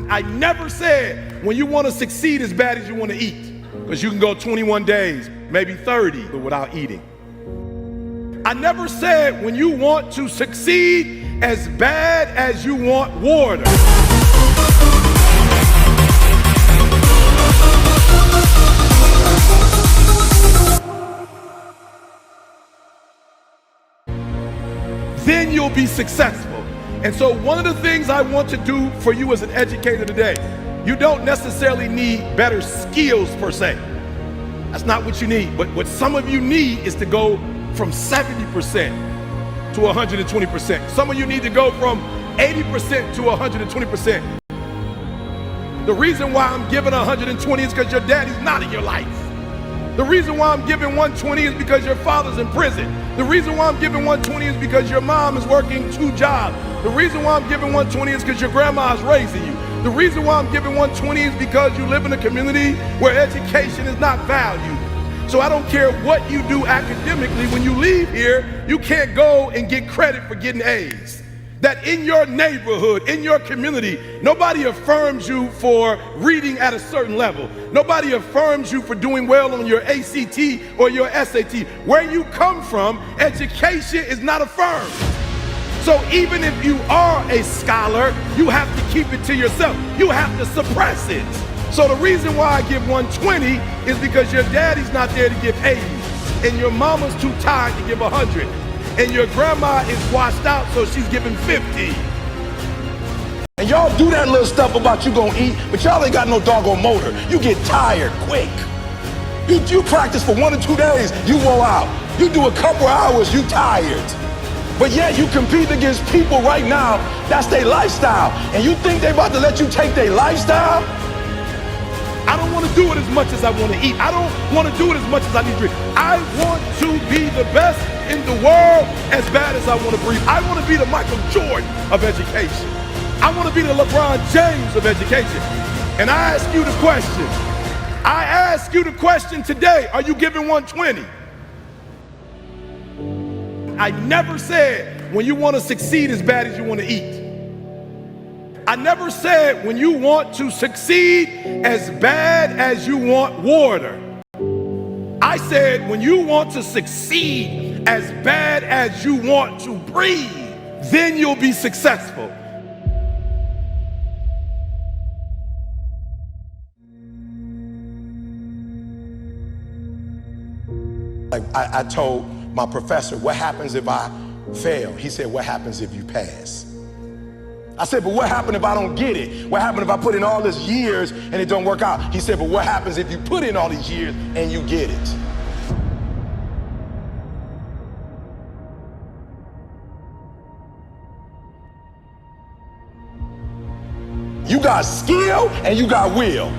I never said when you want to succeed as bad as you want to eat, because you can go 21 days, maybe 30 without eating. I never said when you want to succeed as bad as you want water. Then you'll be successful. And so one of the things I want to do for you as an educator today, you don't necessarily need better skills per se. That's not what you need. But what some of you need is to go from 70% to 120%. Some of you need to go from 80% to 120%. The reason why I'm giving 120 is because your daddy's not in your life. The reason why I'm giving 120 is because your father's in prison. The reason why I'm giving 120 is because your mom is working 2 jobs. The reason why I'm giving 120 is because your grandma is raising you. The reason why I'm giving 120 is because you live in a community where education is not valued. So I don't care what you do academically, when you leave here, you can't go and get credit for getting A's. That in your neighborhood, in your community, nobody affirms you for reading at a certain level. Nobody affirms you for doing well on your ACT or your SAT. Where you come from, education is not affirmed. So even if you are a scholar, you have to keep it to yourself. You have to suppress it. So the reason why I give 120 is because your daddy's not there to give 80, and your mama's too tired to give 100. And your grandma is washed out, so she's giving 50. And y'all do that little stuff about you gonna eat, but y'all ain't got no doggone motor. You get tired quick. You practice for 1 or 2 days, you roll out. You do a couple hours, you tired. But yet you compete against people right now, that's their lifestyle. And you think they about to let you take their lifestyle? I don't want to do it as much as I want to eat. I don't want to do it as much as I need to drink. I want to be the best in the world as bad as I want to breathe. I want to be the Michael Jordan of education. I want to be the LeBron James of education. And I ask you the question. I ask you the question today, are you giving 120? I never said when you want to succeed as bad as you want to eat. I never said when you want to succeed as bad as you want water. I said when you want to succeed as bad as you want to breathe, then you'll be successful. I told my professor, what happens if I fail? He said, what happens if you pass? I said, but what happens if I don't get it? What happens if I put in all these years and it don't work out? He said, but what happens if you put in all these years and you get it? You got skill and you got will.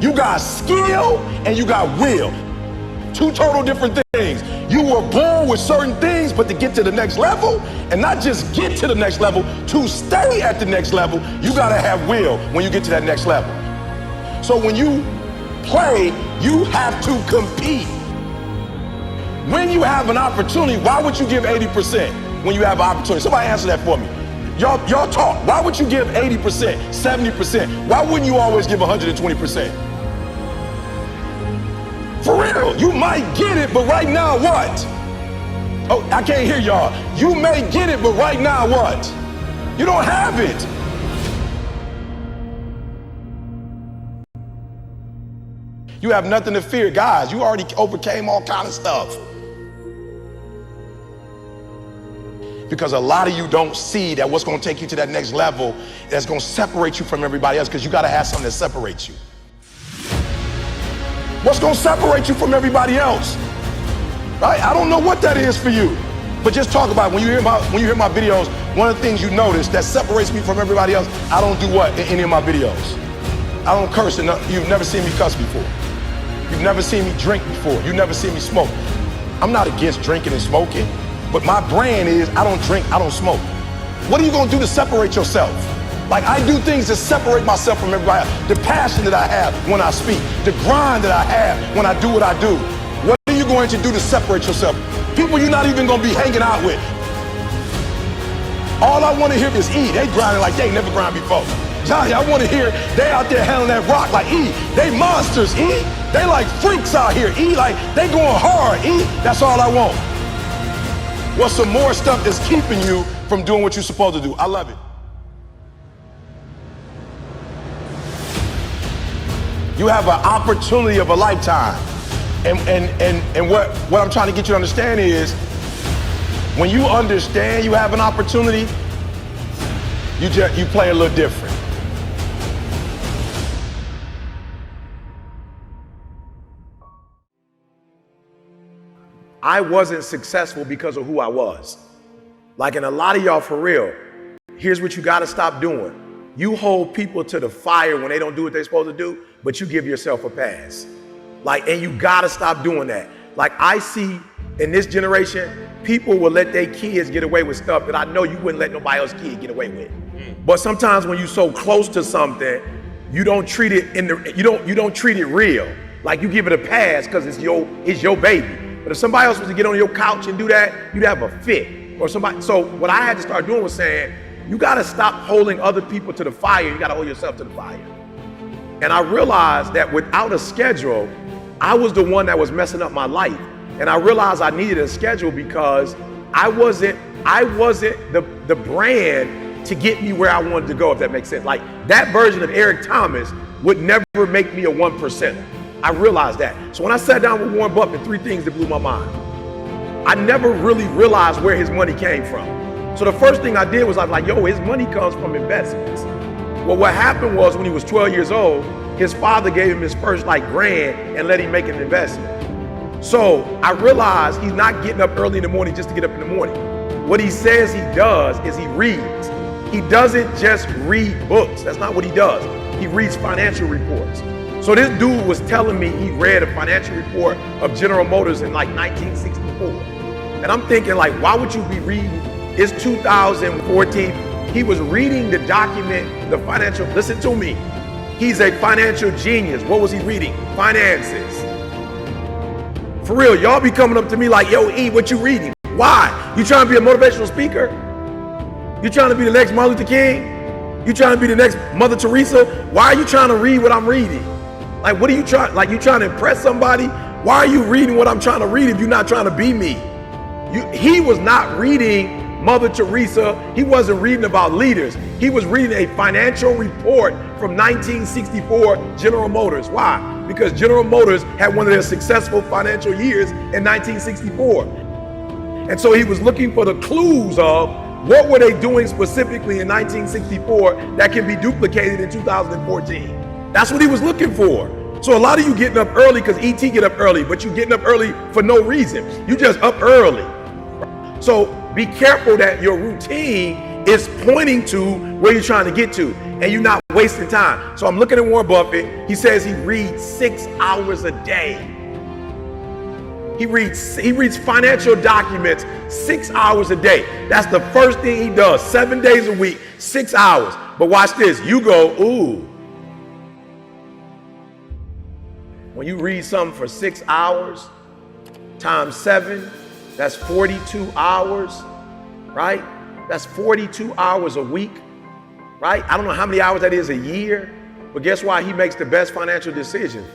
You got skill and you got will. 2 total different things. You were born with certain things, but to get to the next level, and not just get to the next level, to stay at the next level, you gotta have will when you get to that next level. So when you play, you have to compete. When you have an opportunity, why would you give 80% when you have an opportunity? Somebody answer that for me. Y'all talk. Why would you give 80%, 70%? Why wouldn't you always give 120%? For real, you might get it, but right now what? Oh, I can't hear y'all. You may get it, but right now what? You don't have it. You have nothing to fear. Guys, you already overcame all kind of stuff. Because a lot of you don't see that what's gonna take you to that next level that's gonna separate you from everybody else, because you gotta have something that separates you. What's gonna separate you from everybody else? Right? I don't know what that is for you, but just talk about it. When you hear my videos, one of the things you notice that separates me from everybody else, I don't do what in any of my videos? I don't curse. You've never seen me cuss before. You've never seen me drink before. You've never seen me smoke. I'm not against drinking and smoking, but my brand is I don't drink, I don't smoke. What are you gonna do to separate yourself? Like, I do things to separate myself from everybody else. The passion that I have when I speak, the grind that I have when I do what I do. What are you going to do to separate yourself? People you're not even gonna be hanging out with. All I wanna hear is eat. They grinding like they ain't never grind before. Johnny, I want to hear they out there handling that rock like E. They monsters, E. They like freaks out here, E. Like they going hard, E. That's all I want. What's some more stuff that's keeping you from doing what you're supposed to do? I love it. You have an opportunity of a lifetime. And what I'm trying to get you to understand is, when you understand you have an opportunity, you play a little different. I wasn't successful because of who I was. Like, and a lot of y'all, for real, here's what you gotta stop doing. You hold people to the fire when they don't do what they're supposed to do, but you give yourself a pass. Like, and you gotta stop doing that. Like, I see in this generation, people will let their kids get away with stuff that I know you wouldn't let nobody else's kid get away with. But sometimes when you're so close to something, you don't treat it you don't treat it real. Like, you give it a pass because it's your baby. But if somebody else was to get on your couch and do that, you'd have a fit. Or somebody. So what I had to start doing was saying, you gotta stop holding other people to the fire. You gotta hold yourself to the fire. And I realized that without a schedule, I was the one that was messing up my life. And I realized I needed a schedule because I wasn't the brand to get me where I wanted to go, if that makes sense. Like, that version of Eric Thomas would never make me a 1%er. I realized that. So when I sat down with Warren Buffett, 3 things that blew my mind. I never really realized where his money came from. So the first thing I did was I was like, yo, his money comes from investments. Well, what happened was, when he was 12 years old, his father gave him his first grand and let him make an investment. So I realized he's not getting up early in the morning just to get up in the morning. What he says he does is he reads. He doesn't just read books. That's not what he does. He reads financial reports. So this dude was telling me he read a financial report of General Motors in 1964. And I'm thinking, like, why would you be reading? It's 2014. He was reading the document, the financial, listen to me. He's a financial genius. What was he reading? Finances. For real, y'all be coming up to me like, yo, E, what you reading? Why? You trying to be a motivational speaker? You trying to be the next Martin Luther King? You trying to be the next Mother Teresa? Why are you trying to read what I'm reading? Like, what are you trying, like, you trying to impress somebody? Why are you reading what I'm trying to read if you're not trying to be me? He was not reading Mother Teresa. He wasn't reading about leaders. He was reading a financial report from 1964 General Motors. Why? Because General Motors had one of their successful financial years in 1964. And so he was looking for the clues of what were they doing specifically in 1964 that can be duplicated in 2014. That's what he was looking for. So a lot of you getting up early because ET get up early, but you getting up early for no reason. You just up early. So be careful that your routine is pointing to where you're trying to get to, and you're not wasting time. So I'm looking at Warren Buffett. He says he reads 6 hours a day. He reads financial documents 6 hours a day. That's the first thing he does, 7 days a week, 6 hours. But watch this, you go, ooh. When you read something for 6 hours times 7, that's 42 hours, right? That's 42 hours a week, right? I don't know how many hours that is a year, but guess why he makes the best financial decisions?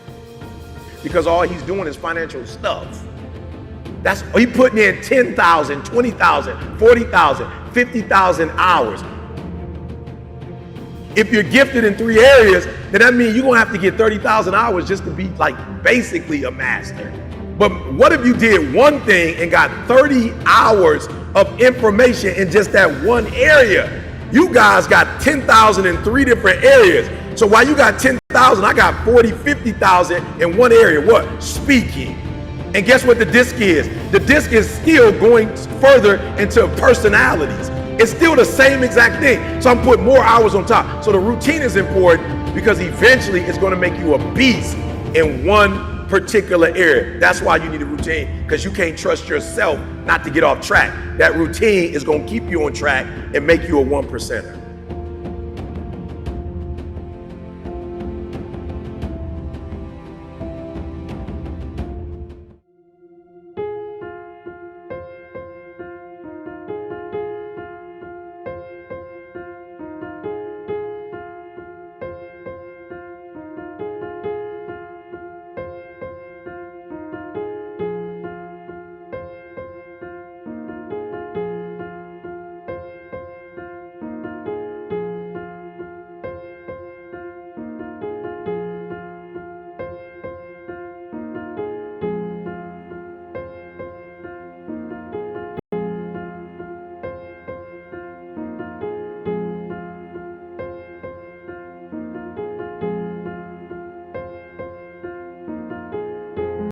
Because all he's doing is financial stuff. That's, he putting in 10,000, 20,000, 40,000, 50,000 hours. If you're gifted in 3 areas, then that means you're gonna have to get 30,000 hours just to be like basically a master. But what if you did one thing and got 30 hours of information in just that one area? You guys got 10,000 in 3 different areas. So while you got 10,000, I got 40, 50,000 in one area. What? Speaking. And guess what the disc is? The disc is still going further into personalities. It's still the same exact thing. So I'm putting more hours on top. So the routine is important because eventually it's going to make you a beast in one particular area. That's why you need a routine, because you can't trust yourself not to get off track. That routine is going to keep you on track and make you a 1%er.